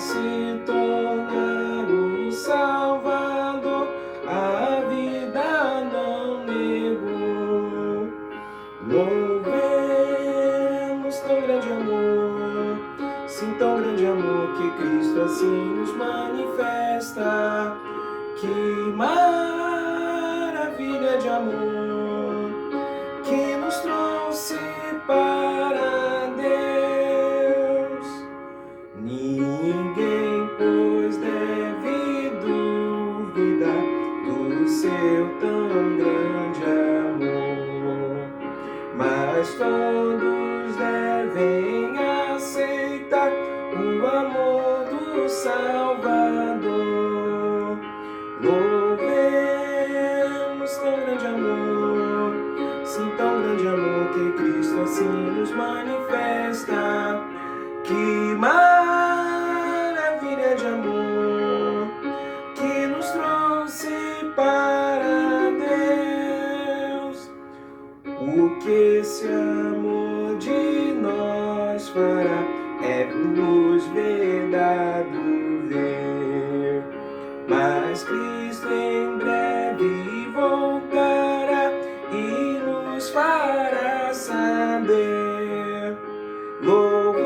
se tornar o Salvador, a vida não negou. Louvemos tão grande amor, sim, tão grande amor, que Cristo assim nos manifesta. Que maravilha de amor que nos trouxe para Deus. Ninguém, pois, deve duvidar do seu tão grande amor, mas todos devem aceitar o amor do Salvador. Louvemos tão grande amor, sim, tão grande amor, que Cristo assim nos manifesta. Que maravilha de amor que nos trouxe para Deus. O que esse amor de nós fará é nos verdade ver, mas Cristo em breve voltará e nos fará saber. Louvemos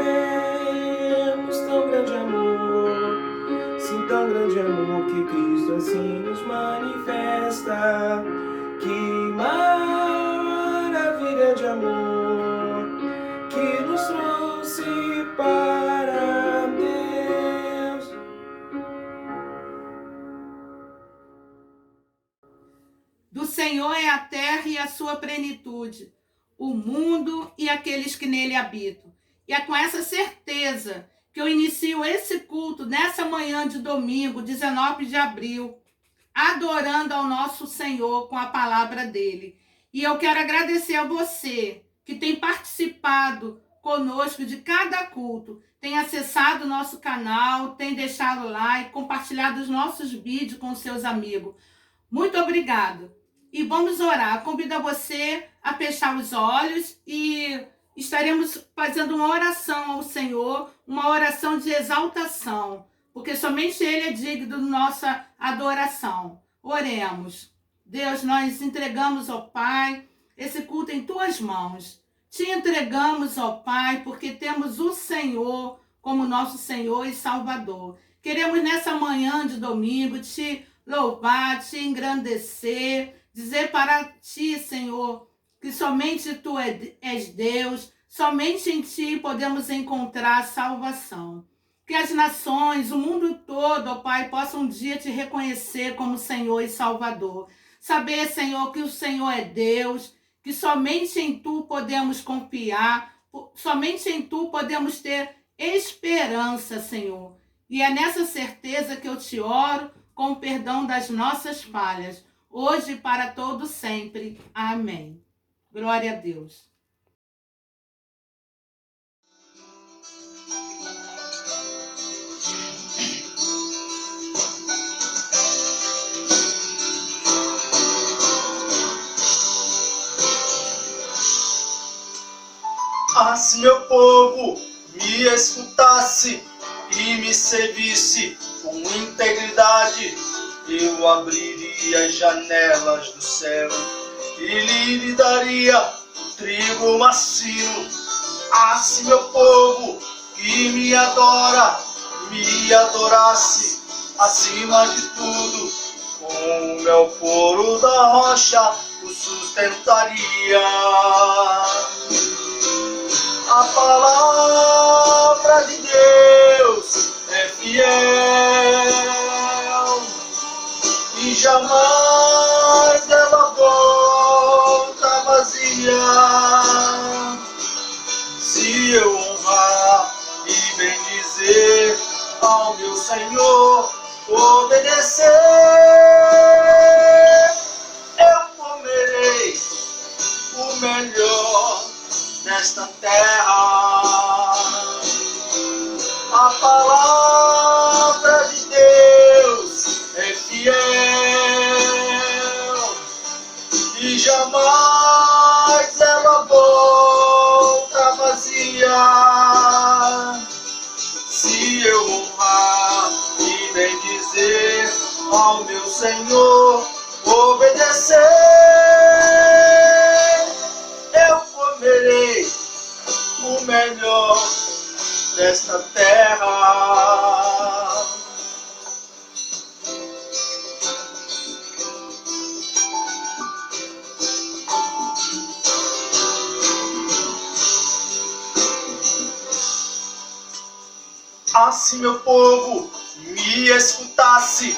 tão grande amor, sim, tão grande amor, que Cristo assim nos manifesta. Que maravilha de amor que nos trouxe para Deus. Do Senhor é a terra e a sua plenitude, o mundo e aqueles que nele habitam. E é com essa certeza que eu inicio esse culto nessa manhã de domingo, 19 de abril, adorando ao nosso Senhor com a palavra dele. E eu quero agradecer a você que tem participado conosco de cada culto, tem acessado o nosso canal, tem deixado like, compartilhado os nossos vídeos com seus amigos. Muito obrigado. E vamos orar. Convido você a fechar os olhos e estaremos fazendo uma oração ao Senhor, uma oração de exaltação, porque somente Ele é digno da nossa adoração. Oremos. Deus, nós entregamos, ó Pai, esse culto em Tuas mãos. Te entregamos, ó Pai, porque temos o Senhor como nosso Senhor e Salvador. Queremos nessa manhã de domingo te louvar, te engrandecer, dizer para Ti, Senhor, que somente Tu és Deus, somente em Ti podemos encontrar salvação. Que as nações, o mundo todo, ó Pai, possam um dia Te reconhecer como Senhor e Salvador. Saber, Senhor, que o Senhor é Deus, que somente em Tu podemos confiar, somente em Tu podemos ter esperança, Senhor. E é nessa certeza que eu Te oro, com o perdão das nossas falhas, hoje e para todo sempre. Amém. Glória a Deus. Ah, se meu povo me escutasse e me servisse com integridade, eu abriria as janelas do céu e lhe daria trigo macio. Ah, se meu povo que me adora me adorasse acima de tudo, com o meu couro da rocha o sustentaria. A palavra de Deus é fiel e jamais ela volta vazia. Se eu honrar e bendizer ao meu Senhor, obedecer, eu comerei o melhor nesta terra. A palavra de Deus é fiel e jamais ela volta vazia. Se eu honrar e bendizer ao meu Senhor, obedecer, eu comerei o melhor desta terra. Ah, se meu povo me escutasse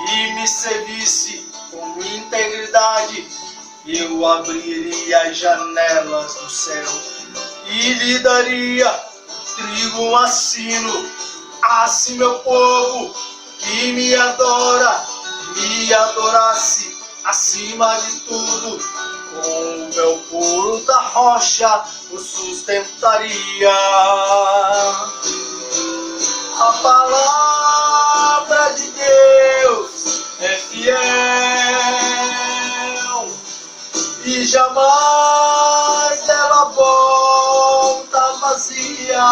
e me servisse com integridade, eu abriria as janelas do céu e lhe daria trigo acino. Ah, se meu povo que me adora me adorasse acima de tudo, com o mel puro da rocha o sustentaria. A palavra de Deus é fiel e jamais ela volta vazia.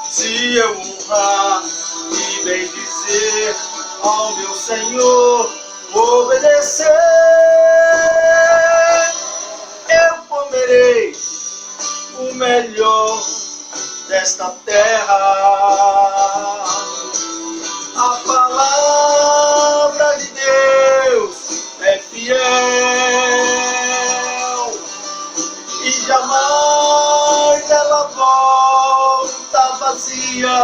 Se eu honrar e bendizer ao meu Senhor, obedecer, eu comerei o melhor desta terra. A palavra de Deus é fiel e jamais ela volta vazia.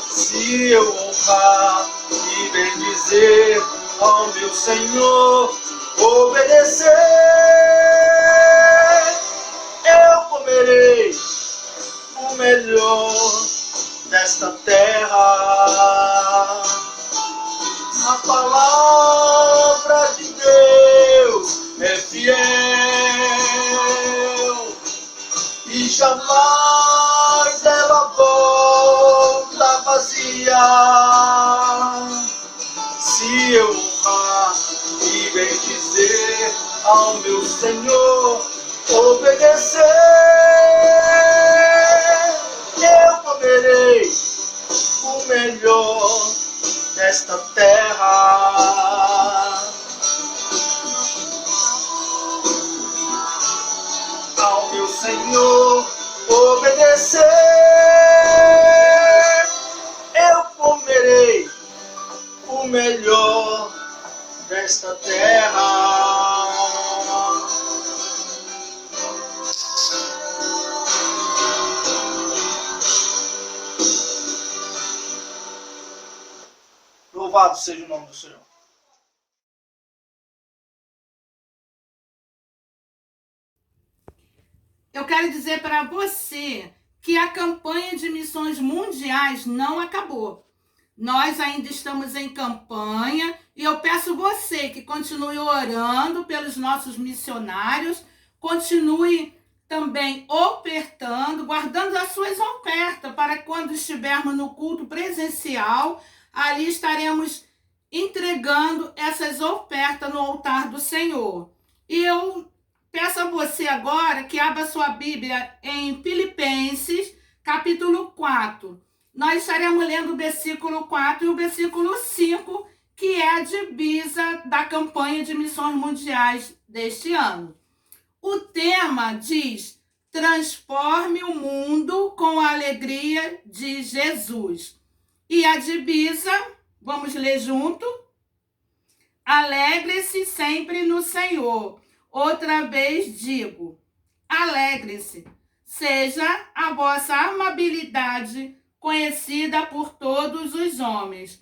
Se eu honrar e bendizer ao meu Senhor, obedecer, eu comerei o melhor desta terra. A palavra de Deus é fiel e jamais ela volta vazia. Se eu honrar e bendizer ao meu Senhor, obedecer, eu comerei o melhor desta terra. Ao meu Senhor obedecer, eu comerei o melhor desta terra. Louvado seja o nome do Senhor. Eu quero dizer para você que a campanha de missões mundiais não acabou. Nós ainda estamos em campanha e eu peço você que continue orando pelos nossos missionários, continue também ofertando, guardando as suas ofertas para quando estivermos no culto presencial, ali estaremos entregando essas ofertas no altar do Senhor. E eu peço a você agora que abra sua Bíblia em Filipenses, capítulo 4. Nós estaremos lendo o versículo 4 e o versículo 5, que é a divisa da campanha de missões mundiais deste ano. O tema diz: transforme o mundo com a alegria de Jesus. E a divisa, vamos ler junto? Alegre-se sempre no Senhor. Outra vez digo, alegre-se. Seja a vossa amabilidade conhecida por todos os homens.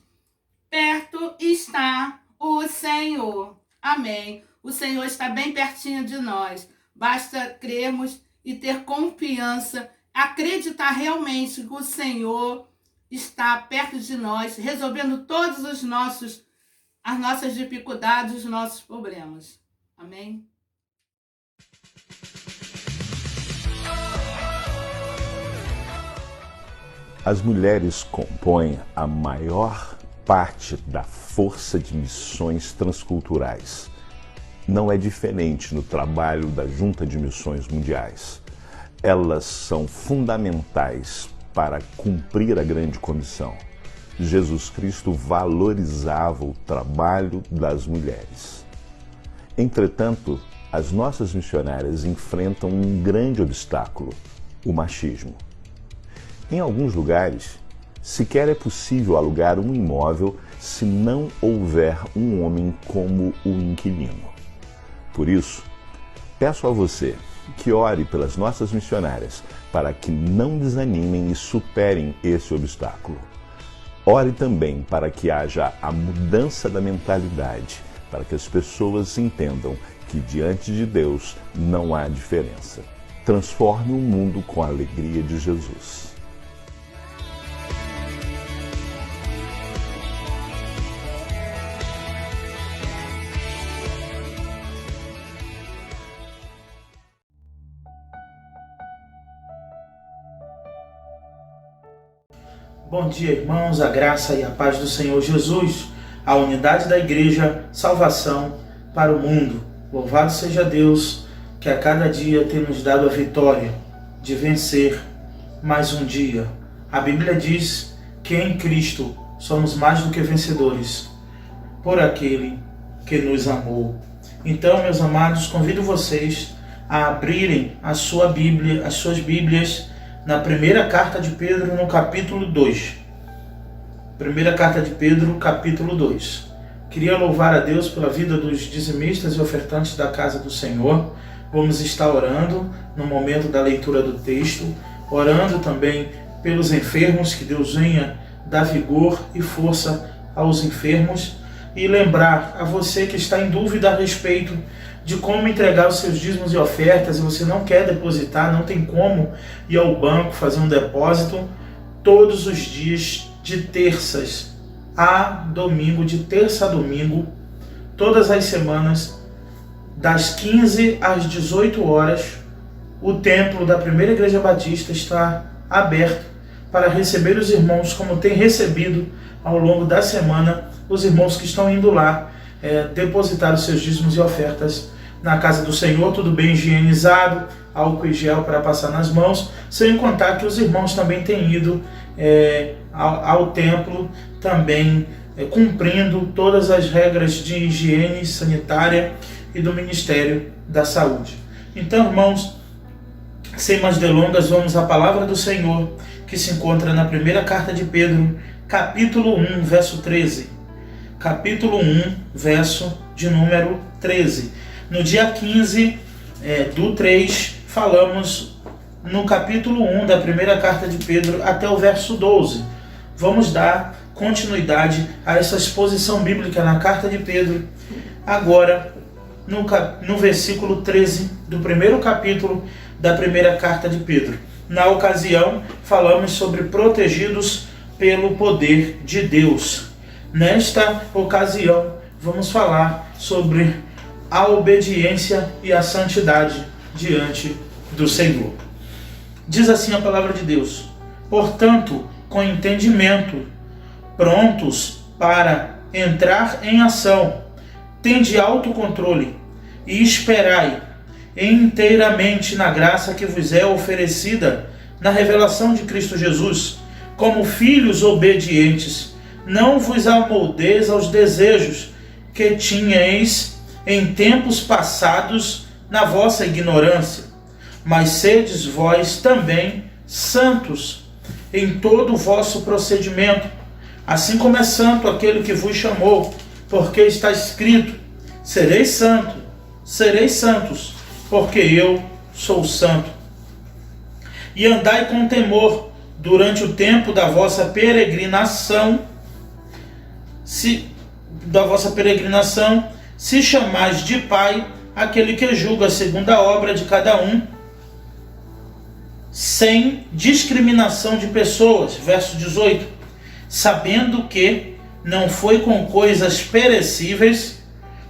Perto está o Senhor. Amém. O Senhor está bem pertinho de nós. Basta crermos e ter confiança, acreditar realmente que o Senhor está perto de nós, resolvendo todos as nossas dificuldades, os nossos problemas. Amém? As mulheres compõem a maior parte da força de missões transculturais. Não é diferente no trabalho da Junta de Missões Mundiais. elas são fundamentais para cumprir a grande comissão. Jesus Cristo valorizava o trabalho das mulheres. Entretanto, as nossas missionárias enfrentam um grande obstáculo: o machismo. Em alguns lugares, sequer é possível alugar um imóvel se não houver um homem como o inquilino. Por isso, peço a você que ore pelas nossas missionárias para que não desanimem e superem esse obstáculo. Ore também para que haja a mudança da mentalidade, para que as pessoas entendam que diante de Deus não há diferença. Transforme o mundo com a alegria de Jesus. Bom dia, irmãos, a graça e a paz do Senhor Jesus, a unidade da Igreja, salvação para o mundo. Louvado seja Deus, que a cada dia tem nos dado a vitória de vencer mais um dia. A Bíblia diz que em Cristo somos mais do que vencedores, por aquele que nos amou. Então, meus amados, convido vocês a abrirem a sua Bíblia, as suas Bíblias, na primeira carta de Pedro, no capítulo 2. Primeira carta de Pedro, capítulo 2. Queria louvar a Deus pela vida dos dizimistas e ofertantes da casa do Senhor. Vamos estar orando no momento da leitura do texto, orando também pelos enfermos, que Deus venha dar vigor e força aos enfermos, e lembrar a você que está em dúvida a respeito de como entregar os seus dízimos e ofertas, e você não quer depositar, não tem como ir ao banco fazer um depósito, todos os dias de terças a domingo, de terça a domingo, todas as semanas, das 15 às 18 horas, o templo da Primeira Igreja Batista está aberto para receber os irmãos, como tem recebido ao longo da semana, os irmãos que estão indo lá depositar os seus dízimos e ofertas na casa do Senhor, tudo bem higienizado, álcool e gel para passar nas mãos, sem contar que os irmãos também têm ido ao templo, também cumprindo todas as regras de higiene sanitária e do Ministério da Saúde. Então, irmãos, sem mais delongas, vamos à palavra do Senhor, que se encontra na primeira carta de Pedro, capítulo 1, verso 13. Capítulo 1, verso de número 13. No dia 15 do 3, falamos no capítulo 1 da primeira carta de Pedro até o verso 12. Vamos dar continuidade a essa exposição bíblica na carta de Pedro, agora no versículo 13 do primeiro capítulo da primeira carta de Pedro. Na ocasião, falamos sobre protegidos pelo poder de Deus. Nesta ocasião, vamos falar sobre a obediência e a santidade diante do Senhor. Diz assim a palavra de Deus: portanto, com entendimento, prontos para entrar em ação, tende autocontrole e esperai inteiramente na graça que vos é oferecida na revelação de Cristo Jesus. Como filhos obedientes, não vos amoldeis aos desejos que tinhais em tempos passados na vossa ignorância, mas sedes vós também santos em todo o vosso procedimento, assim como é santo aquele que vos chamou, porque está escrito: sereis santos, porque eu sou santo. E andai com temor durante o tempo da vossa peregrinação, se chamais de Pai aquele que julga segundo a obra de cada um, sem discriminação de pessoas. Verso 18. Sabendo que não foi com coisas perecíveis,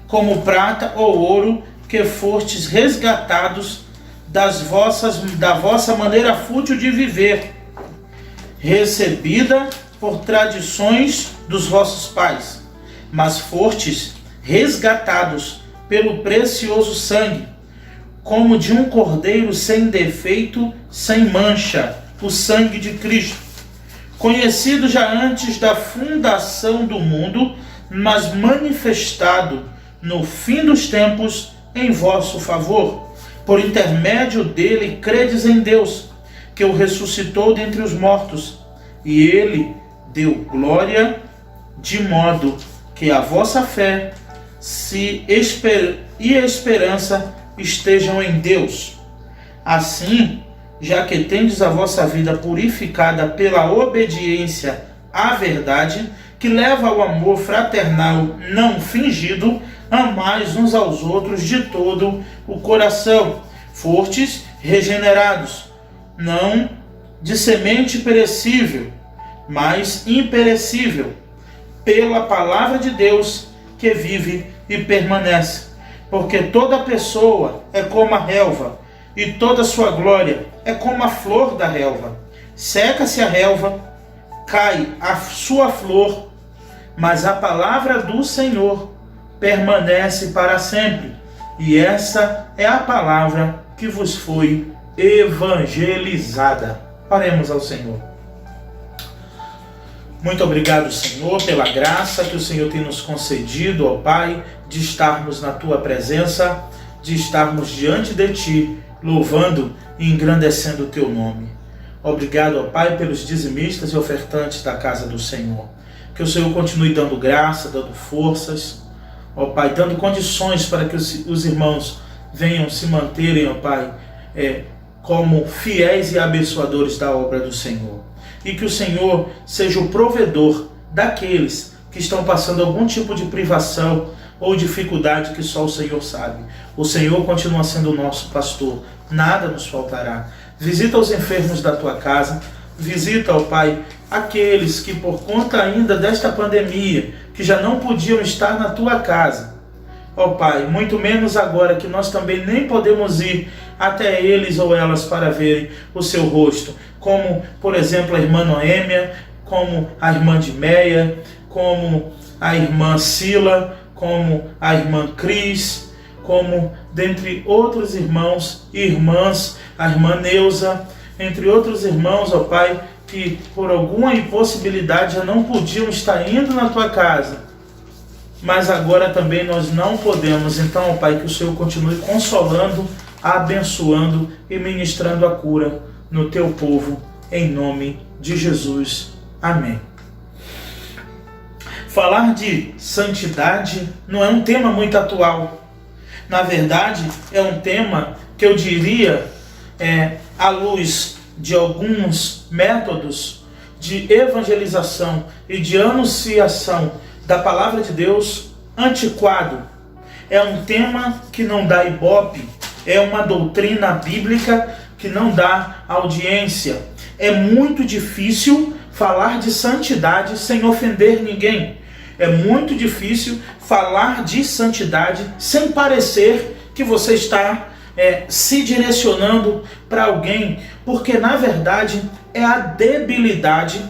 como prata ou ouro, que fostes resgatados da vossa maneira fútil de viver, recebida por tradições dos vossos pais, mas fostes resgatados pelo precioso sangue, como de um cordeiro sem defeito sem mancha, o sangue de Cristo, conhecido já antes da fundação do mundo, mas manifestado no fim dos tempos em vosso favor. Por intermédio dele credes em Deus, que o ressuscitou dentre os mortos, e ele deu glória, de modo que a vossa fé e a esperança estejam em Deus. Assim, já que tendes a vossa vida purificada pela obediência à verdade, que leva ao amor fraternal não fingido, amais uns aos outros de todo o coração, fortes, regenerados, não de semente perecível, mas imperecível, pela palavra de Deus que vive e permanece. Porque toda pessoa é como a relva, e toda sua glória é como a flor da relva. Seca-se a relva, cai a sua flor, mas a palavra do Senhor permanece para sempre. E essa é a palavra que vos foi evangelizada. Oremos ao Senhor. Muito obrigado, Senhor, pela graça que o Senhor tem nos concedido, ó Pai, de estarmos na Tua presença, de estarmos diante de Ti, louvando e engrandecendo o Teu nome. Obrigado, ó Pai, pelos dizimistas e ofertantes da casa do Senhor. Que o Senhor continue dando graça, dando forças, ó Pai, dando condições para que os irmãos venham se manterem, ó Pai, como fiéis e abençoadores da obra do Senhor. E que o Senhor seja o provedor daqueles que estão passando algum tipo de privação ou dificuldade que só o Senhor sabe. O Senhor continua sendo o nosso pastor, nada nos faltará. Visita os enfermos da tua casa, visita, ó Pai, aqueles que por conta ainda desta pandemia, que já não podiam estar na tua casa. Ó Pai, muito menos agora que nós também nem podemos ir até eles ou elas para verem o seu rosto, como, por exemplo, a irmã Noêmia, como a irmã Dimeia, como a irmã Sila, como a irmã Cris, como dentre outros irmãos e irmãs, a irmã Neuza, entre outros irmãos, ó Pai, que por alguma impossibilidade já não podiam estar indo na tua casa, mas agora também nós não podemos. Então, ó Pai, que o Senhor continue consolando, abençoando e ministrando a cura no teu povo, em nome de Jesus. Amém. Falar de santidade não é um tema muito atual. Na verdade, é um tema que eu diria, à luz de alguns métodos de evangelização e de anunciação da palavra de Deus, antiquado. É um tema que não dá ibope, é uma doutrina bíblica que não dá audiência. É muito difícil falar de santidade sem ofender ninguém. É muito difícil falar de santidade sem parecer que você está se direcionando para alguém, porque na verdade é a debilidade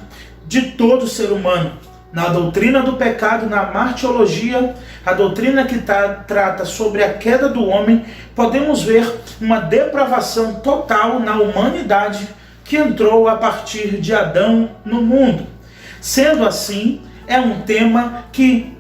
de todo ser humano. Na doutrina do pecado, na martiologia, a doutrina que trata sobre a queda do homem, podemos ver uma depravação total na humanidade que entrou a partir de Adão no mundo. Sendo assim, é um tema que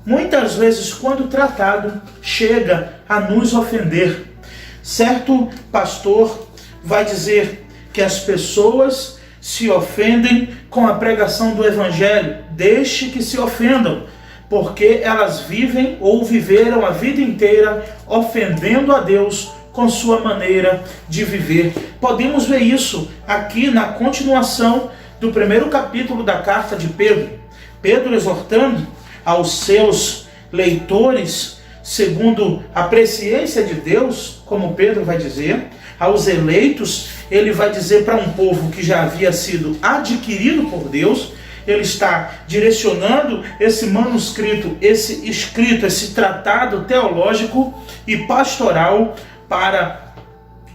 muitas vezes, quando tratado, chega a nos ofender. Certo pastor vai dizer que as pessoas se ofendem com a pregação do Evangelho. Deixe que se ofendam, porque elas vivem ou viveram a vida inteira ofendendo a Deus com sua maneira de viver. Podemos ver isso aqui na continuação do primeiro capítulo da carta de Pedro. Pedro exortando aos seus leitores, segundo a presciência de Deus, como Pedro vai dizer, aos eleitos, ele vai dizer para um povo que já havia sido adquirido por Deus. Ele está direcionando esse manuscrito, esse escrito, esse tratado teológico e pastoral para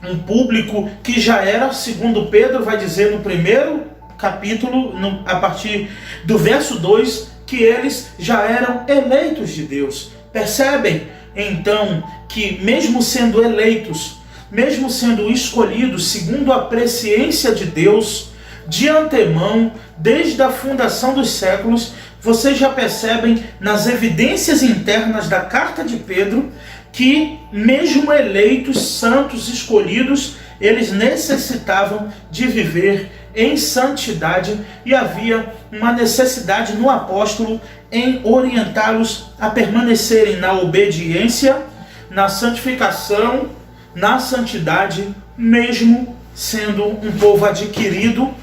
um público que já era, segundo Pedro vai dizer no primeiro capítulo, a partir do verso 2, que eles já eram eleitos de Deus. Percebem, então, que mesmo sendo eleitos, mesmo sendo escolhidos segundo a presciência de Deus, de antemão, desde a fundação dos séculos, vocês já percebem nas evidências internas da carta de Pedro que, mesmo eleitos, santos, escolhidos, eles necessitavam de viver em santidade e havia uma necessidade no apóstolo em orientá-los a permanecerem na obediência, na santificação, na santidade, mesmo sendo um povo adquirido,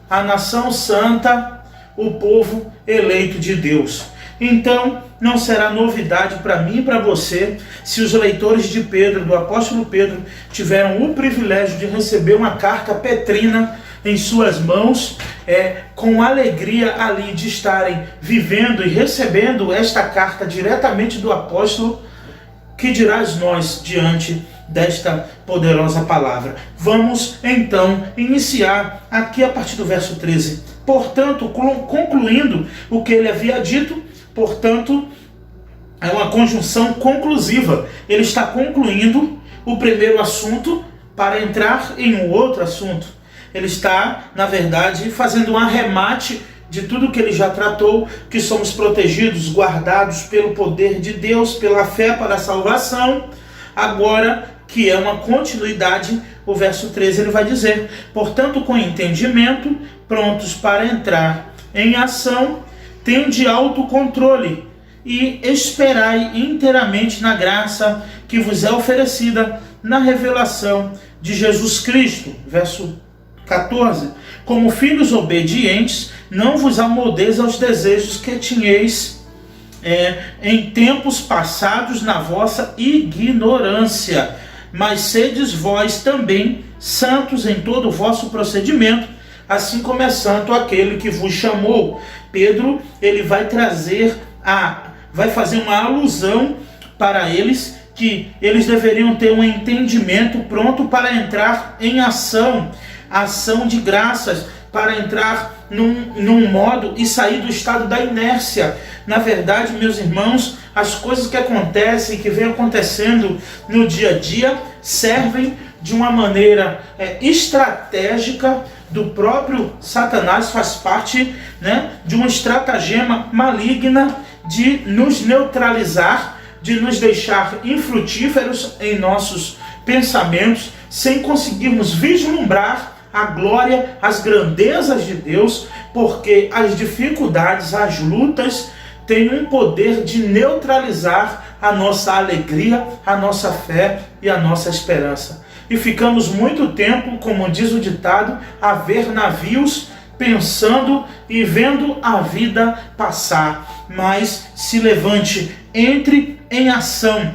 a nação santa, o povo eleito de Deus. Então, não será novidade para mim e para você se os leitores de Pedro, do apóstolo Pedro, tiveram o privilégio de receber uma carta petrina em suas mãos, com alegria ali de estarem vivendo e recebendo esta carta diretamente do apóstolo. Que dirás nós diante desta poderosa palavra? Vamos então iniciar aqui a partir do verso 13. Portanto, concluindo o que ele havia dito, portanto, é uma conjunção conclusiva. Ele está concluindo o primeiro assunto para entrar em um outro assunto. Ele está, na verdade, fazendo um arremate de tudo que ele já tratou, que somos protegidos, guardados pelo poder de Deus, pela fé para a salvação. Agora, que é uma continuidade, o verso 13 ele vai dizer: portanto, com entendimento, prontos para entrar em ação, tende autocontrole e esperai inteiramente na graça que vos é oferecida na revelação de Jesus Cristo. Verso 14. Como filhos obedientes, não vos amoldeis aos desejos que tinhais em tempos passados na vossa ignorância, mas sedes vós também santos em todo o vosso procedimento, assim como é santo aquele que vos chamou. Pedro, ele vai fazer uma alusão para eles, que eles deveriam ter um entendimento pronto para entrar em ação de graças, para entrar num modo e sair do estado da inércia. Na verdade, meus irmãos, as coisas que acontecem, que vem acontecendo no dia a dia, servem de uma maneira estratégica do próprio Satanás, faz parte, de uma estratagema maligna de nos neutralizar, de nos deixar infrutíferos em nossos pensamentos, sem conseguirmos vislumbrar a glória, as grandezas de Deus, porque as dificuldades, as lutas têm um poder de neutralizar a nossa alegria, a nossa fé e a nossa esperança. E ficamos muito tempo, como diz o ditado, a ver navios pensando e vendo a vida passar. Mas se levante, entre em ação.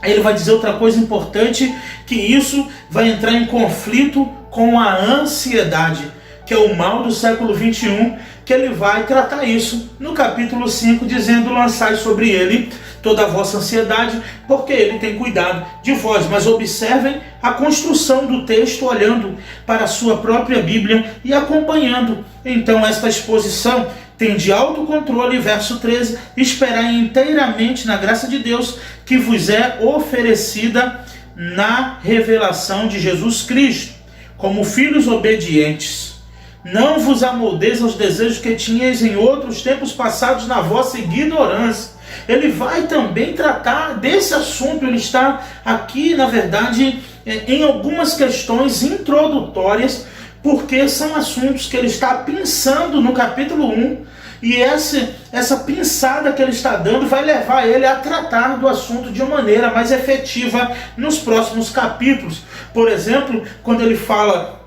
Ele vai dizer outra coisa importante, que isso vai entrar em conflito com a ansiedade, que é o mal do século 21, que ele vai tratar isso no capítulo 5, dizendo: lançai sobre ele toda a vossa ansiedade, porque ele tem cuidado de vós. Mas observem a construção do texto, olhando para a sua própria Bíblia e acompanhando então esta exposição. Tem de autocontrole, verso 13, esperai inteiramente na graça de Deus que vos é oferecida na revelação de Jesus Cristo. Como filhos obedientes, não vos amoldeis aos desejos que tinhais em outros tempos passados na vossa ignorância. Ele vai também tratar desse assunto. Ele está aqui, na verdade, em algumas questões introdutórias, porque são assuntos que ele está pensando no capítulo 1, e essa pinçada que ele está dando vai levar ele a tratar do assunto de uma maneira mais efetiva nos próximos capítulos. Por exemplo, quando ele fala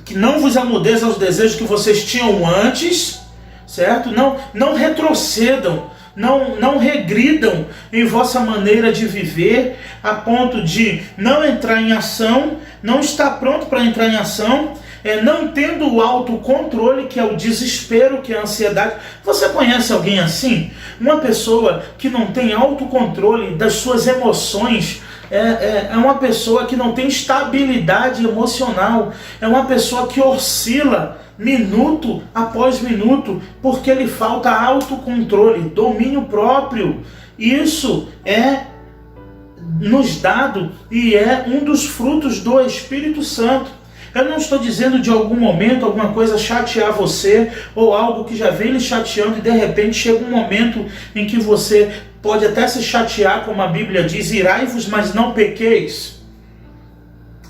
que não vos amoldeis aos desejos que vocês tinham antes, certo? Não retrocedam, não regridam em vossa maneira de viver, a ponto de não entrar em ação, não estar pronto para entrar em ação, não tendo o autocontrole, que é o desespero, que é a ansiedade. Você conhece alguém assim? Uma pessoa que não tem autocontrole das suas emoções, é uma pessoa que não tem estabilidade emocional, é uma pessoa que oscila minuto após minuto, porque lhe falta autocontrole, domínio próprio. Isso é nos dado e é um dos frutos do Espírito Santo. Eu não estou dizendo de algum momento alguma coisa chatear você ou algo que já vem lhe chateando e de repente chega um momento em que você pode até se chatear, como a Bíblia diz, irai-vos, mas não pequeis.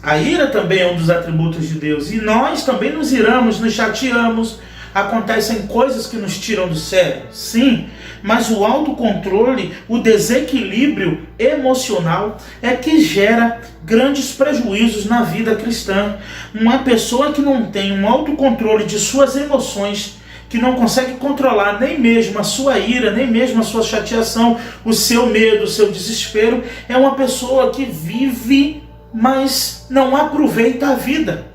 A ira também é um dos atributos de Deus e nós também nos iramos, nos chateamos, acontecem coisas que nos tiram do sério, sim, mas o autocontrole, o desequilíbrio emocional é que gera grandes prejuízos na vida cristã. Uma pessoa que não tem um autocontrole de suas emoções, que não consegue controlar nem mesmo a sua ira, nem mesmo a sua chateação, o seu medo, o seu desespero, é uma pessoa que vive, mas não aproveita a vida.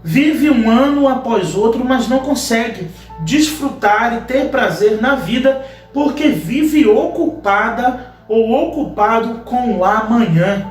Vive um ano após outro, mas não consegue desfrutar e ter prazer na vida, porque vive ocupada ou ocupado com o amanhã.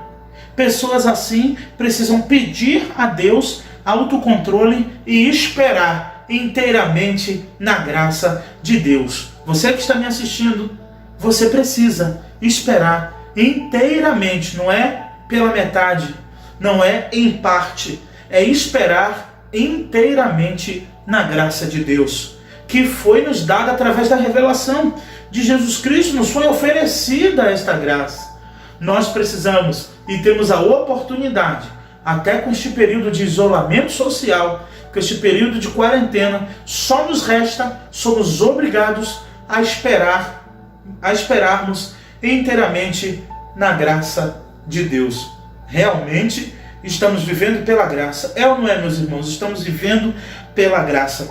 Pessoas assim precisam pedir a Deus autocontrole e esperar inteiramente na graça de Deus. Você que está me assistindo, você precisa esperar inteiramente, não é pela metade, não é em parte, é esperar inteiramente na graça de Deus, que foi nos dada através da revelação de Jesus Cristo, nos foi oferecida esta graça. Nós precisamos e temos a oportunidade, até com este período de isolamento social, com este período de quarentena, só nos resta, somos obrigados a esperarmos inteiramente na graça de Deus. Realmente estamos vivendo pela graça. É ou não é, meus irmãos? Estamos vivendo pela graça.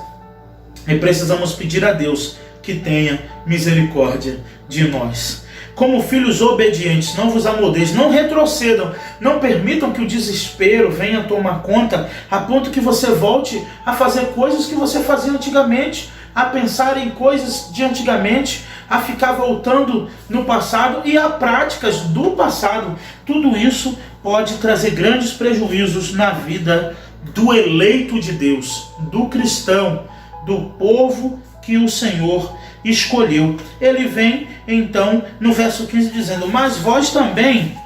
E precisamos pedir a Deus que tenha misericórdia de nós. Como filhos obedientes, não vos amoldeis, não retrocedam, não permitam que o desespero venha tomar conta, a ponto que você volte a fazer coisas que você fazia antigamente, a pensar em coisas de antigamente, a ficar voltando no passado e a práticas do passado. Tudo isso pode trazer grandes prejuízos na vida do eleito de Deus, do cristão, do povo que o Senhor escolheu. Ele vem então no verso 15 dizendo: mas vós também,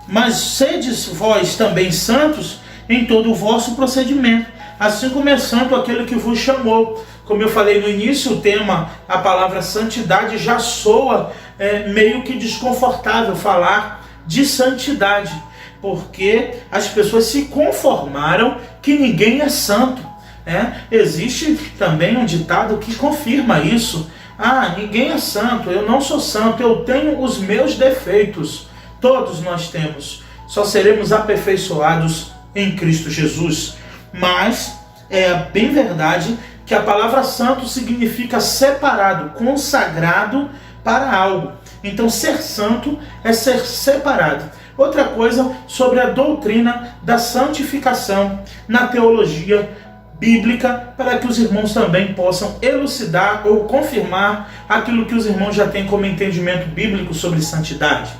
mas sedes vós também santos em todo o vosso procedimento, assim como é santo aquele que vos chamou. Como eu falei no início, o tema, a palavra santidade já soa meio que desconfortável falar de santidade, porque as pessoas se conformaram que ninguém é santo. Existe também um ditado que confirma isso. Ninguém é santo, eu não sou santo, eu tenho os meus defeitos. Todos nós temos. Só seremos aperfeiçoados em Cristo Jesus. Mas é bem verdade que a palavra santo significa separado, consagrado para algo. Então ser santo é ser separado. Outra coisa sobre a doutrina da santificação na teologia bíblica, para que os irmãos também possam elucidar ou confirmar aquilo que os irmãos já têm como entendimento bíblico sobre santidade,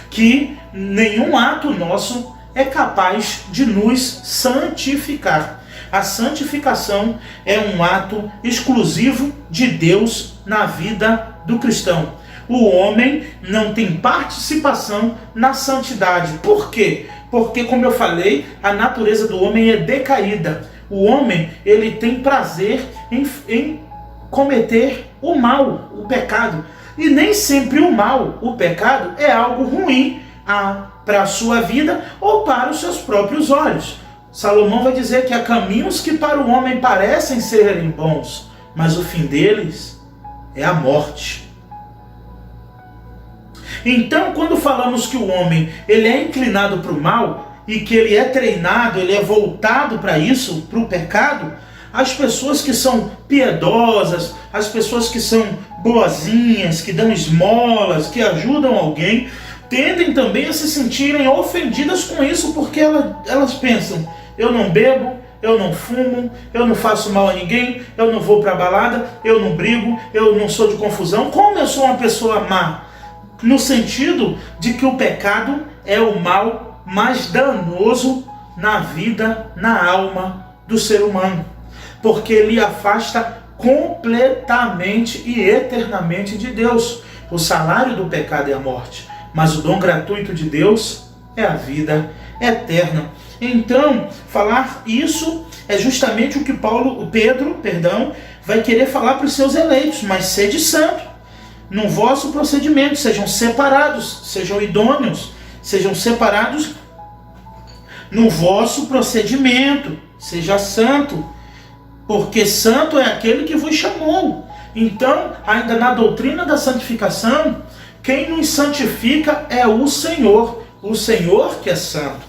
que nenhum ato nosso é capaz de nos santificar. A santificação é um ato exclusivo de Deus na vida do cristão. O homem não tem participação na santidade. Por quê? Porque, como eu falei, a natureza do homem é decaída. O homem, ele tem prazer em cometer o mal, o pecado. E nem sempre o mal, o pecado, é algo ruim para a sua vida ou para os seus próprios olhos. Salomão vai dizer que há caminhos que para o homem parecem serem bons, mas o fim deles é a morte. Então, quando falamos que o homem ele é inclinado para o mal, e que ele é treinado, ele é voltado para isso, para o pecado, as pessoas que são piedosas, as pessoas que são boazinhas, que dão esmolas, que ajudam alguém, tendem também a se sentirem ofendidas com isso, porque elas pensam: eu não bebo, eu não fumo, eu não faço mal a ninguém, eu não vou para a balada, eu não brigo, eu não sou de confusão. Como eu sou uma pessoa má? No sentido de que o pecado é o mal mais danoso na vida, na alma do ser humano, porque ele afasta completamente e eternamente de Deus. O salário do pecado é a morte, mas o dom gratuito de Deus é a vida eterna. Então, falar isso é justamente o que Pedro, vai querer falar para os seus eleitos. Mas sede santo no vosso procedimento, sejam separados, sejam idôneos, sejam separados no vosso procedimento, seja santo, porque santo é aquele que vos chamou. Então, ainda na doutrina da santificação, quem nos santifica é o Senhor que é santo.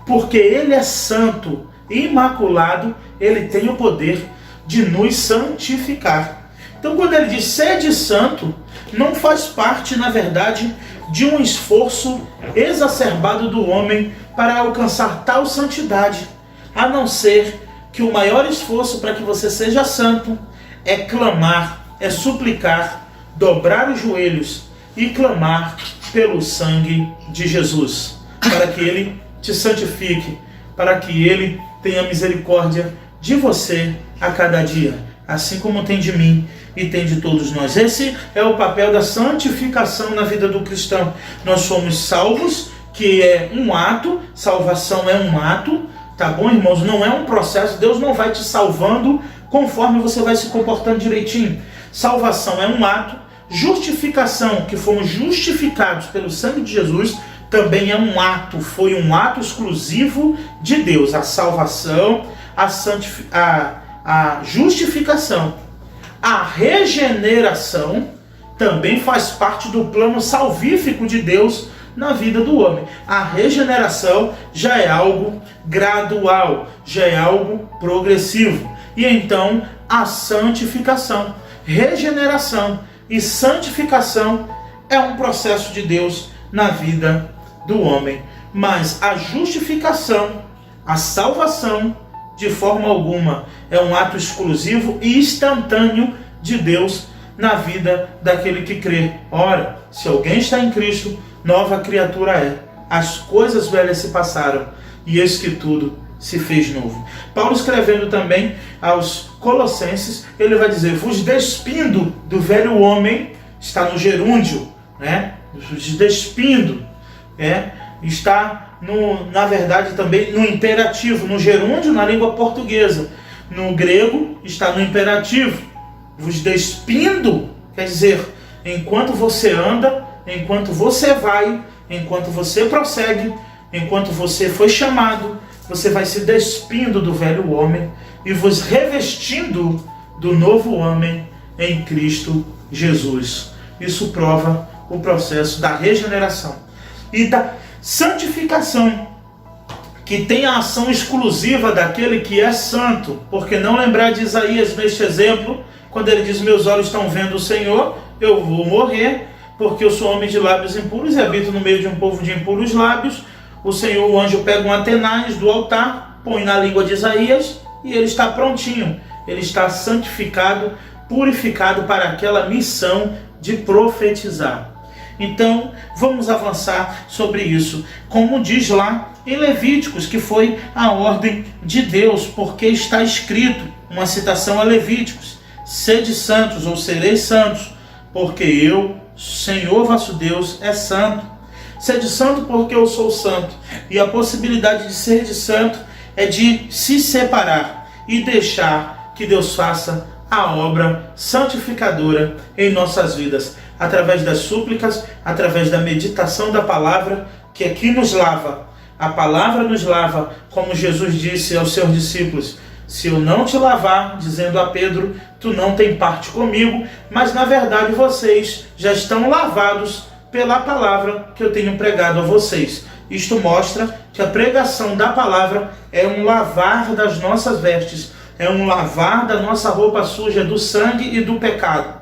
Porque Ele é santo, imaculado, Ele tem o poder de nos santificar. Então, quando Ele diz sede santo, não faz parte, na verdade, de um esforço exacerbado do homem para alcançar tal santidade, a não ser que o maior esforço para que você seja santo é clamar, é suplicar, dobrar os joelhos e clamar pelo sangue de Jesus, para que Ele te santifique, para que Ele tenha misericórdia de você a cada dia, assim como tem de mim e tem de todos nós. Esse é o papel da santificação na vida do cristão. Nós somos salvos, que é um ato, salvação é um ato, tá bom, irmãos? Não é um processo, Deus não vai te salvando conforme você vai se comportando direitinho. Salvação é um ato, justificação, que fomos justificados pelo sangue de Jesus, também é um ato, foi um ato exclusivo de Deus. A salvação, a justificação, a regeneração também faz parte do plano salvífico de Deus na vida do homem. A regeneração já é algo gradual, já é algo progressivo. E então a santificação, regeneração e santificação é um processo de Deus na vida do homem. Mas a justificação, a salvação, de forma alguma, é um ato exclusivo e instantâneo de Deus na vida daquele que crê. Ora, se alguém está em Cristo, nova criatura é. As coisas velhas se passaram e eis que tudo se fez novo. Paulo, escrevendo também aos Colossenses, ele vai dizer: vos despindo do velho homem, está no gerúndio, né? Vos despindo, está na verdade também no imperativo, no gerúndio na língua portuguesa. No grego está no imperativo. Vos despindo, quer dizer, enquanto você anda, enquanto você vai, enquanto você prossegue, enquanto você foi chamado, você vai se despindo do velho homem e vos revestindo do novo homem em Cristo Jesus. Isso prova o processo da regeneração e da santificação, que tem a ação exclusiva daquele que é santo. Porque não lembrar de Isaías neste exemplo, quando ele diz: meus olhos estão vendo o Senhor, eu vou morrer, porque eu sou homem de lábios impuros e habito no meio de um povo de impuros lábios. O Senhor, o anjo, pega um atenais do altar, põe na língua de Isaías e ele está prontinho. Ele está santificado, purificado para aquela missão de profetizar. Então, vamos avançar sobre isso. Como diz lá em Levíticos, que foi a ordem de Deus, porque está escrito, uma citação a Levíticos: sede santos, ou sereis santos, porque eu, Senhor vosso Deus, é santo. Sede santo porque eu sou santo. E a possibilidade de ser de santo é de se separar e deixar que Deus faça a obra santificadora em nossas vidas, através das súplicas, através da meditação da palavra, que aqui nos lava. A palavra nos lava, como Jesus disse aos seus discípulos: se eu não te lavar, dizendo a Pedro, tu não tem parte comigo, mas na verdade vocês já estão lavados pela palavra que eu tenho pregado a vocês. Isto mostra que a pregação da palavra é um lavar das nossas vestes, é um lavar da nossa roupa suja do sangue e do pecado.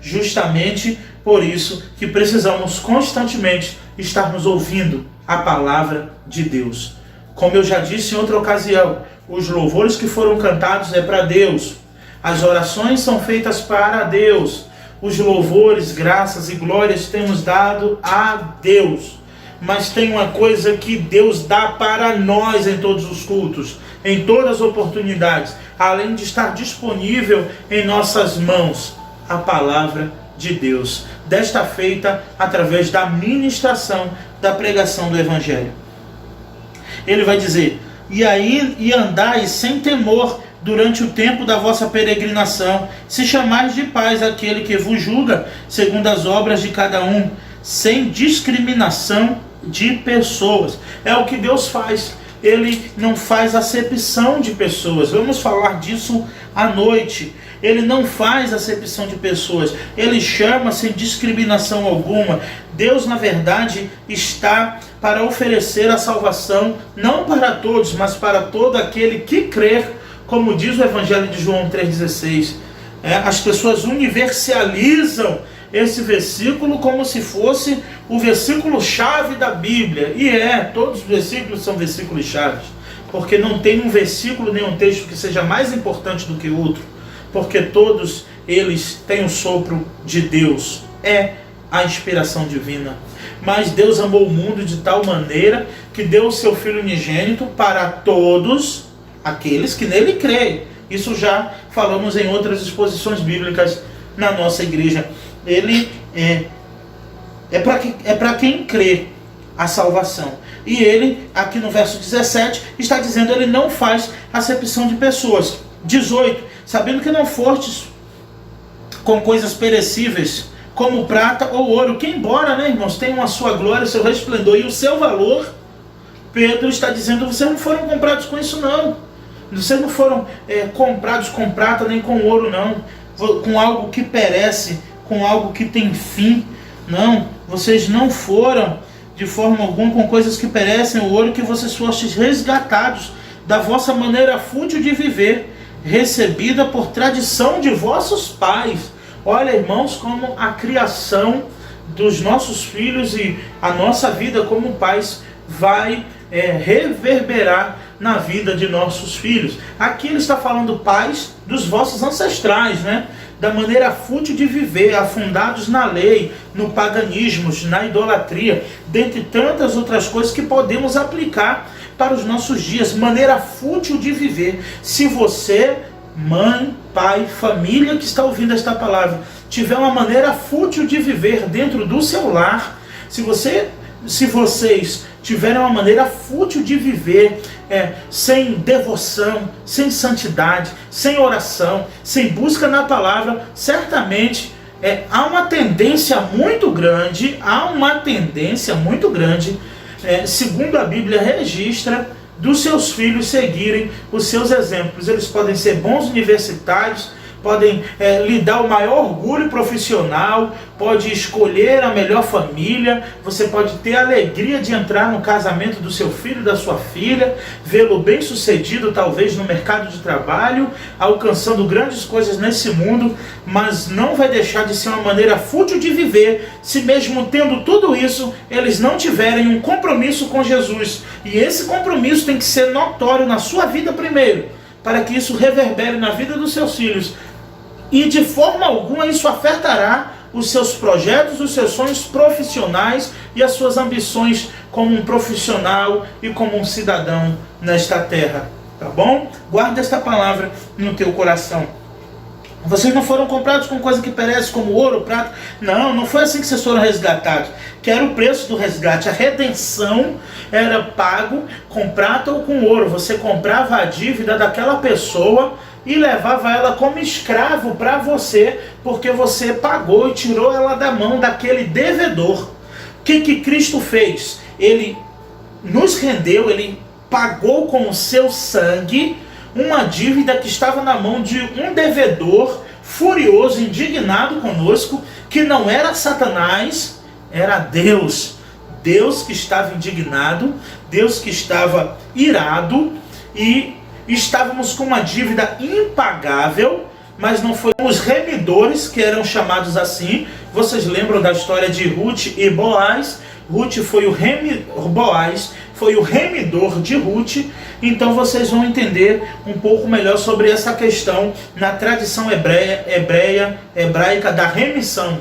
Justamente por isso que precisamos constantemente estarmos ouvindo a palavra de Deus. Como eu já disse em outra ocasião, os louvores que foram cantados é para Deus. As orações são feitas para Deus. Os louvores, graças e glórias temos dado a Deus. Mas tem uma coisa que Deus dá para nós em todos os cultos, em todas as oportunidades, além de estar disponível em nossas mãos: a palavra de Deus. Desta feita através da ministração, da pregação do Evangelho. Ele vai dizer: e andai sem temor durante o tempo da vossa peregrinação, se chamais de paz aquele que vos julga, segundo as obras de cada um, sem discriminação de pessoas. É o que Deus faz. Ele não faz acepção de pessoas. Vamos falar disso à noite. Ele não faz acepção de pessoas. Ele chama sem discriminação alguma. Deus, na verdade, está para oferecer a salvação, não para todos, mas para todo aquele que crer, como diz o Evangelho de João 3,16. As pessoas universalizam esse versículo como se fosse o versículo-chave da Bíblia. E todos os versículos são versículos-chave, porque não tem um versículo nem um texto que seja mais importante do que outro, porque todos eles têm o sopro de Deus, a inspiração divina. Mas Deus amou o mundo de tal maneira que deu o seu Filho unigênito para todos aqueles que nele creem. Isso já falamos em outras exposições bíblicas na nossa igreja. Ele é para quem crê a salvação. E ele, aqui no verso 17, está dizendo: ele não faz acepção de pessoas. 18, sabendo que não fostes com coisas perecíveis, como prata ou ouro, que embora, irmãos, tenham a sua glória, o seu resplendor e o seu valor, Pedro está dizendo: vocês não foram comprados com isso não. Vocês não foram comprados com prata nem com ouro não, com algo que perece, com algo que tem fim. Não, vocês não foram de forma alguma com coisas que perecem, o ouro, que vocês fostes resgatados da vossa maneira fútil de viver, recebida por tradição de vossos pais. Olha, irmãos, como a criação dos nossos filhos e a nossa vida como pais vai reverberar na vida de nossos filhos. Aqui ele está falando pais dos vossos ancestrais, da maneira fútil de viver, afundados na lei, no paganismo, na idolatria, dentre tantas outras coisas que podemos aplicar para os nossos dias. Maneira fútil de viver. Se você, mãe, pai, família que está ouvindo esta palavra, tiver uma maneira fútil de viver dentro do seu lar, se vocês tiverem uma maneira fútil de viver, sem devoção, sem santidade, sem oração, sem busca na palavra, certamente há uma tendência muito grande, segundo a Bíblia registra, dos seus filhos seguirem os seus exemplos. Eles podem ser bons universitários, podem lhe dar o maior orgulho profissional, pode escolher a melhor família, você pode ter a alegria de entrar no casamento do seu filho, da sua filha, vê-lo bem sucedido talvez no mercado de trabalho, alcançando grandes coisas nesse mundo, mas não vai deixar de ser uma maneira fútil de viver, se mesmo tendo tudo isso, eles não tiverem um compromisso com Jesus. E esse compromisso tem que ser notório na sua vida primeiro, para que isso reverbere na vida dos seus filhos. E de forma alguma isso afetará os seus projetos, os seus sonhos profissionais e as suas ambições como um profissional e como um cidadão nesta terra. Tá bom? Guarda esta palavra no teu coração. Vocês não foram comprados com coisa que perece, como ouro, prata. Não foi assim que vocês foram resgatados. Que era o preço do resgate. A redenção era pago com prata ou com ouro. Você comprava a dívida daquela pessoa e levava ela como escravo para você, porque você pagou e tirou ela da mão daquele devedor. O que Cristo fez? Ele nos rendeu, ele pagou com o seu sangue uma dívida que estava na mão de um devedor furioso, indignado conosco, que não era Satanás, era Deus. Deus que estava indignado, Deus que estava irado, e estávamos com uma dívida impagável, mas não foram os remidores, que eram chamados assim. Vocês lembram da história de Ruth e Boaz? Ruth foi Boaz foi o remidor de Ruth. Então vocês vão entender um pouco melhor sobre essa questão na tradição hebraica da remissão.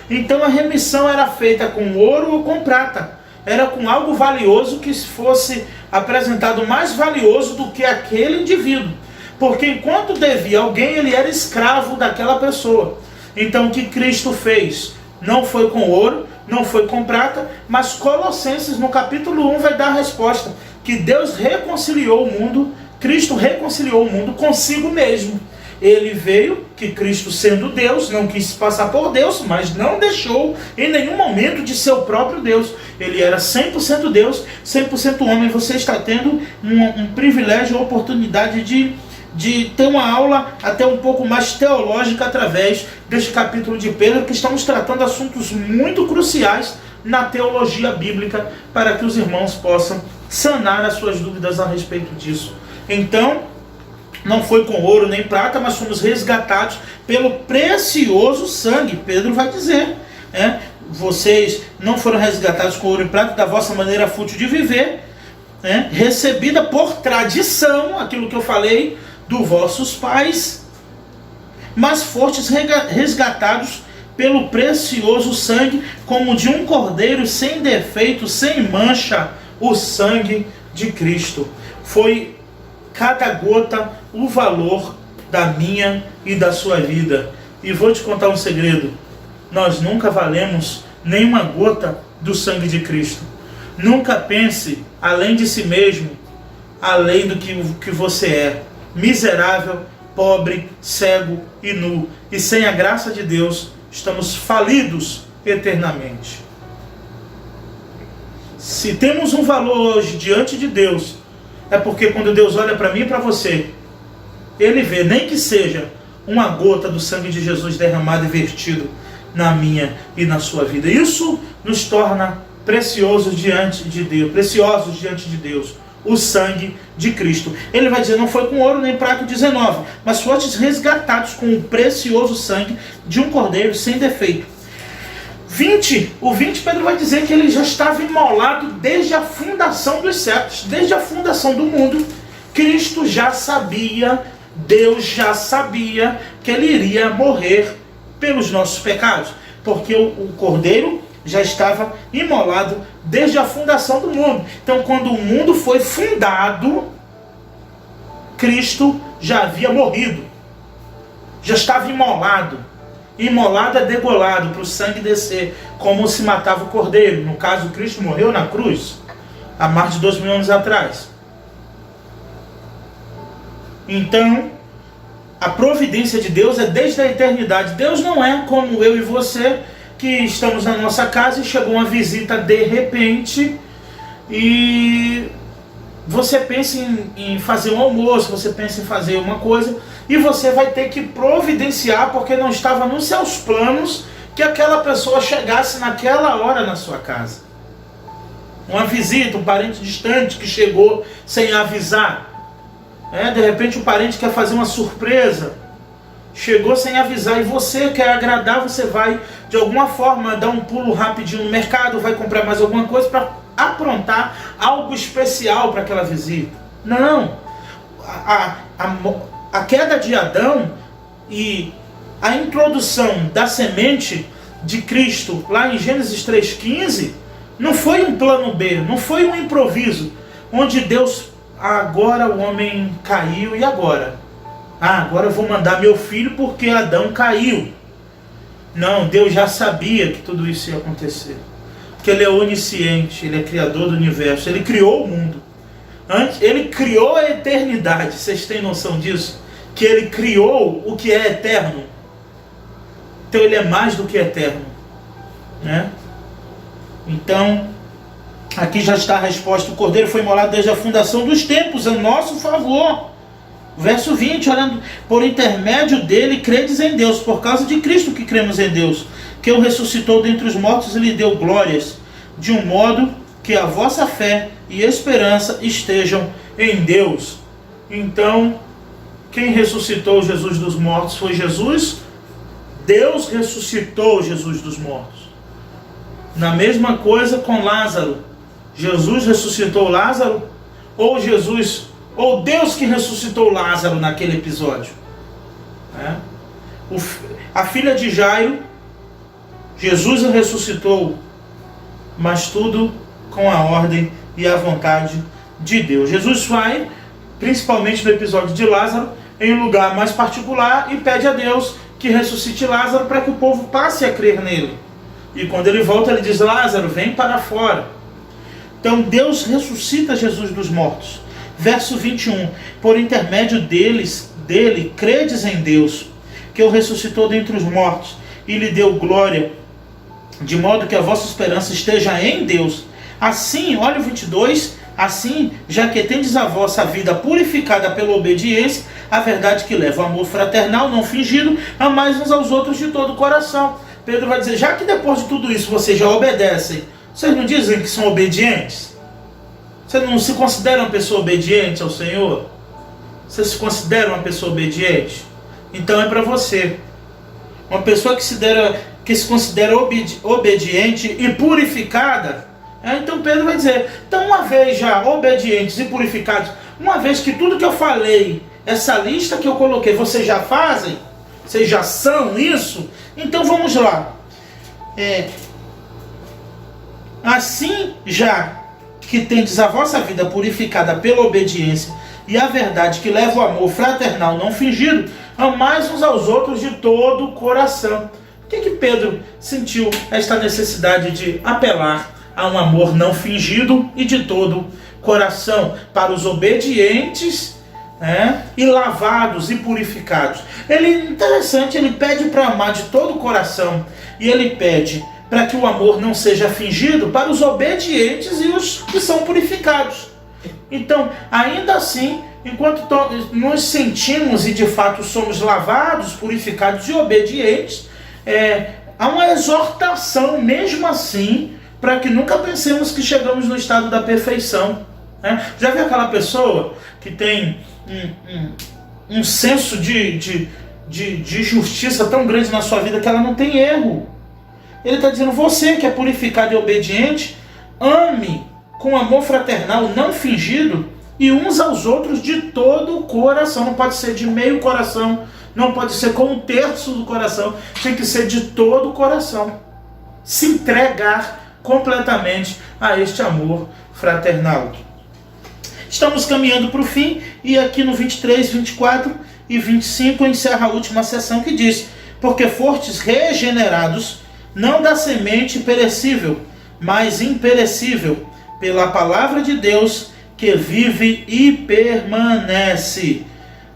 Então a remissão era feita com ouro ou com prata. Era com algo valioso que fosse apresentado mais valioso do que aquele indivíduo. Porque enquanto devia alguém, ele era escravo daquela pessoa. Então o que Cristo fez? Não foi com ouro, não foi com prata, mas Colossenses no capítulo 1 vai dar a resposta, que Deus reconciliou o mundo, Cristo reconciliou o mundo consigo mesmo. Ele veio, que Cristo sendo Deus, não quis se passar por Deus, mas não deixou em nenhum momento de ser o próprio Deus. Ele era 100% Deus, 100% homem. Você está tendo um privilégio, uma oportunidade de ter uma aula até um pouco mais teológica através deste capítulo de Pedro, que estamos tratando assuntos muito cruciais na teologia bíblica, para que os irmãos possam sanar as suas dúvidas a respeito disso. Então, não foi com ouro nem prata, mas fomos resgatados pelo precioso sangue. Pedro vai dizer, vocês não foram resgatados com ouro e prata da vossa maneira fútil de viver, recebida por tradição, aquilo que eu falei, dos vossos pais, mas fostes resgatados pelo precioso sangue, como de um cordeiro sem defeito, sem mancha, o sangue de Cristo. Foi cada gota o valor da minha e da sua vida. E vou te contar um segredo: nós nunca valemos nenhuma gota do sangue de Cristo. Nunca pense além de si mesmo, além do que você é. Miserável, pobre, cego e nu. E sem a graça de Deus, estamos falidos eternamente. Se temos um valor hoje diante de Deus, é porque quando Deus olha para mim e para você, Ele vê, nem que seja uma gota do sangue de Jesus derramado e vertido na minha e na sua vida. Isso nos torna preciosos diante de Deus, o sangue de Cristo. Ele vai dizer, não foi com ouro nem prata, 19, mas fostes resgatados com o precioso sangue de um cordeiro sem defeito. 20, Pedro vai dizer que ele já estava imolado desde a fundação dos séculos, desde a fundação do mundo. Cristo já sabia, Deus já sabia que ele iria morrer pelos nossos pecados, porque o cordeiro já estava imolado desde a fundação do mundo. Então, quando o mundo foi fundado, Cristo já havia morrido, já estava imolado. Imolado é degolado, para o sangue descer, como se matava o cordeiro. No caso, Cristo morreu na cruz há mais de 2000 anos atrás. Então, a providência de Deus é desde a eternidade. Deus não é como eu e você, que estamos na nossa casa e chegou uma visita de repente e você pensa em fazer um almoço, você pensa em fazer uma coisa e você vai ter que providenciar, porque não estava nos seus planos que aquela pessoa chegasse naquela hora na sua casa. Uma visita, um parente distante que chegou sem avisar. De repente o parente quer fazer uma surpresa, chegou sem avisar e você quer agradar, você vai de alguma forma dar um pulo rapidinho no mercado, vai comprar mais alguma coisa para aprontar algo especial para aquela visita. Não, a queda de Adão e a introdução da semente de Cristo lá em Gênesis 3,15 não foi um plano B, não foi um improviso, onde Deus, agora o homem caiu e agora? Agora eu vou mandar meu filho porque Adão caiu. Não, Deus já sabia que tudo isso ia acontecer. Porque Ele é onisciente, Ele é criador do universo, Ele criou o mundo. Ele criou a eternidade, vocês têm noção disso? Que Ele criou o que é eterno. Então Ele é mais do que eterno, né? Então, aqui já está a resposta. O cordeiro foi imolado desde a fundação dos tempos, a nosso favor. Verso 20, olhando, por intermédio dele credes em Deus, por causa de Cristo que cremos em Deus, que o ressuscitou dentre os mortos e lhe deu glórias, de um modo que a vossa fé e esperança estejam em Deus. Então, quem ressuscitou Jesus dos mortos foi Jesus. Deus ressuscitou Jesus dos mortos. Na mesma coisa com Lázaro. Jesus ressuscitou Lázaro, ou Deus que ressuscitou Lázaro naquele episódio. A filha de Jairo, Jesus ressuscitou, mas tudo com a ordem e a vontade de Deus. Jesus vai, principalmente no episódio de Lázaro, em um lugar mais particular e pede a Deus que ressuscite Lázaro para que o povo passe a crer nele. E quando ele volta, ele diz: Lázaro, vem para fora. Então Deus ressuscita Jesus dos mortos. Verso 21. Por intermédio dele, credes em Deus, que o ressuscitou dentre os mortos e lhe deu glória, de modo que a vossa esperança esteja em Deus. Assim, olha o 22, assim, já que tendes a vossa vida purificada pela obediência, a verdade que leva ao amor fraternal, não fingido, amais uns aos outros de todo o coração. Pedro vai dizer: já que depois de tudo isso vocês já obedecem, vocês não dizem que são obedientes? Vocês não se consideram uma pessoa obediente ao Senhor? Vocês se consideram uma pessoa obediente? Então é para você. Uma pessoa que se considera obediente e purificada. Então Pedro vai dizer: então, uma vez já obedientes e purificados, uma vez que tudo que eu falei, essa lista que eu coloquei, vocês já fazem, vocês já são isso, então vamos lá. Assim, já que tendes a vossa vida purificada pela obediência e a verdade que leva o amor fraternal não fingido, amais uns aos outros de todo o coração. Por que Pedro sentiu esta necessidade de apelar a um amor não fingido e de todo coração para os obedientes, e lavados e purificados? Interessante, ele pede para amar de todo o coração, e ele pede para que o amor não seja fingido para os obedientes e os que são purificados. Então, ainda assim, enquanto nos sentimos e de fato somos lavados, purificados e obedientes, há uma exortação mesmo assim, para que nunca pensemos que chegamos no estado da perfeição. Já viu aquela pessoa que tem um senso de justiça tão grande na sua vida que ela não tem erro? Ele está dizendo: você que é purificado e obediente, ame com amor fraternal não fingido e uns aos outros de todo o coração. Não pode ser de meio coração, não pode ser com um terço do coração, tem que ser de todo o coração. Se entregar completamente a este amor fraternal. Estamos caminhando para o fim, e aqui no 23, 24 e 25 encerra a última sessão, que diz: porque fostes regenerados, não da semente perecível, mas imperecível, pela palavra de Deus, que vive e permanece.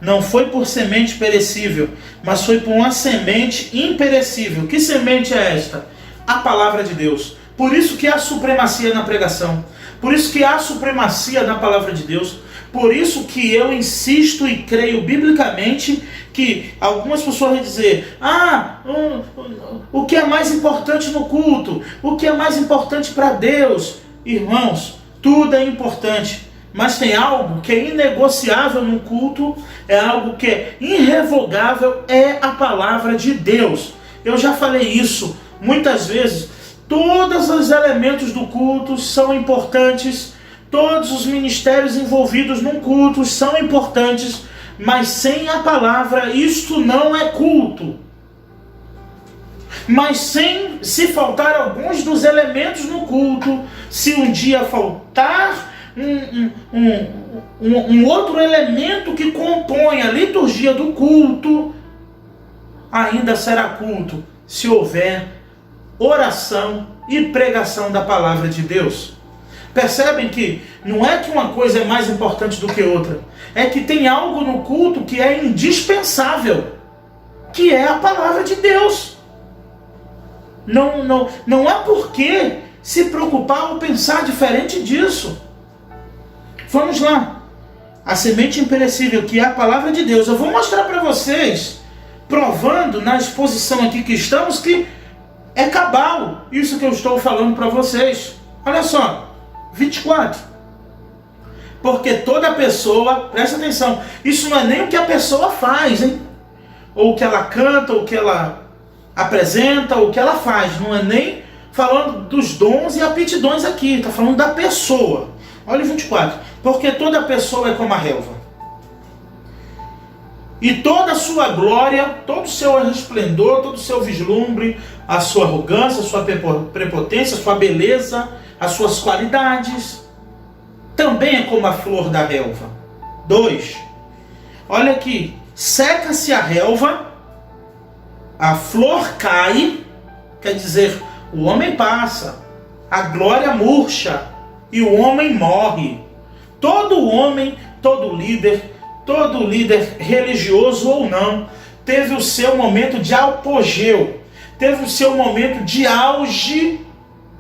Não foi por semente perecível, mas foi por uma semente imperecível. Que semente é esta? A palavra de Deus. Por isso que há supremacia na pregação. Por isso que há supremacia na palavra de Deus. Por isso que eu insisto e creio biblicamente que algumas pessoas vão dizer: o que é mais importante no culto? O que é mais importante para Deus? Irmãos, tudo é importante. Mas tem algo que é inegociável no culto, é algo que é irrevogável, é a palavra de Deus. Eu já falei isso muitas vezes. Todos os elementos do culto são importantes, todos os ministérios envolvidos num culto são importantes, mas sem a palavra isto não é culto. Mas se faltar alguns dos elementos no culto, se um dia faltar um outro elemento que compõe a liturgia do culto, ainda será culto se houver oração e pregação da palavra de Deus. Percebem que não é que uma coisa é mais importante do que outra, é que tem algo no culto que é indispensável, que é a palavra de Deus. Não há por que se preocupar ou pensar diferente disso. Vamos lá. A semente imperecível, que é a palavra de Deus. Eu vou mostrar para vocês, provando na exposição aqui que estamos, que é cabal isso que eu estou falando para vocês. Olha só, 24. Porque toda pessoa, presta atenção, isso não é nem o que a pessoa faz, hein? Ou o que ela canta, ou o que ela apresenta, ou o que ela faz. Não é nem falando dos dons e aptidões aqui, está falando da pessoa. Olha o 24. Porque toda pessoa é como a relva, e toda a sua glória, todo o seu resplendor, todo o seu vislumbre, a sua arrogância, a sua prepotência, a sua beleza, as suas qualidades, também é como a flor da relva. 2. Olha aqui, seca-se a relva a flor cai, quer dizer, o homem passa, a glória murcha e o homem morre. Todo homem, todo líder religioso ou não, teve o seu momento de apogeu, teve o seu momento de auge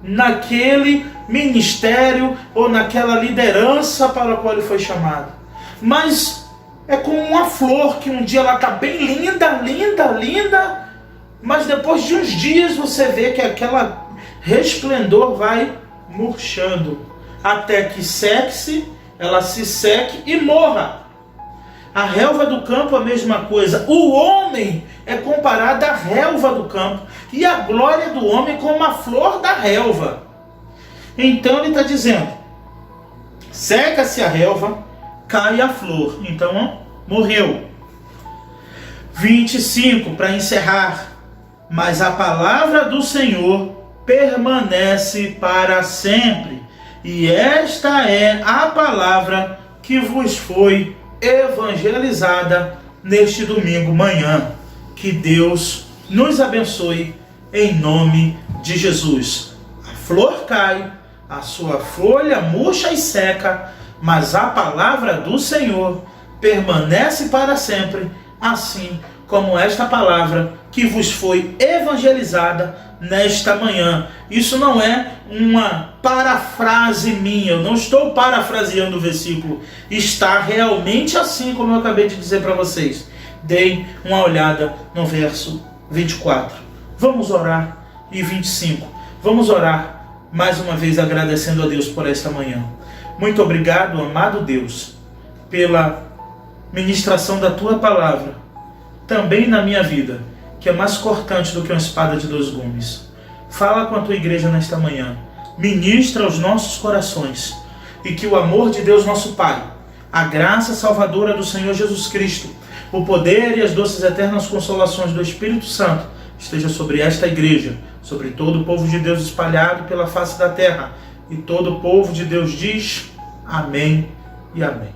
naquele ministério ou naquela liderança para a qual ele foi chamado. Mas é como uma flor que um dia ela está bem linda, mas depois de uns dias você vê que aquela resplendor vai murchando, até que ela se seque e morra. A relva do campo é a mesma coisa. O homem é comparado à relva do campo e a glória do homem como a flor da relva. Então ele está dizendo, seca-se a relva, cai a flor. Então morreu. 25, para encerrar. Mas a palavra do Senhor permanece para sempre. E esta é a palavra que vos foi evangelizada neste domingo manhã. Que Deus nos abençoe em nome de Jesus. A flor cai, a sua folha murcha e seca, mas a palavra do Senhor permanece para sempre, assim como esta palavra que vos foi evangelizada nesta manhã. Isso não é uma parafrase minha, eu não estou parafraseando o versículo, está realmente assim como eu acabei de dizer para vocês. Deem uma olhada no verso 24. Vamos orar. E 25. Vamos orar mais uma vez agradecendo a Deus por esta manhã. Muito obrigado, amado Deus, pela ministração da Tua palavra, também na minha vida, que é mais cortante do que uma espada de 2 gumes. Fala com a Tua igreja nesta manhã, ministra aos nossos corações, e que o amor de Deus nosso Pai, a graça salvadora do Senhor Jesus Cristo, o poder e as doces eternas consolações do Espírito Santo esteja sobre esta igreja, sobre todo o povo de Deus espalhado pela face da terra. E todo o povo de Deus diz amém e amém.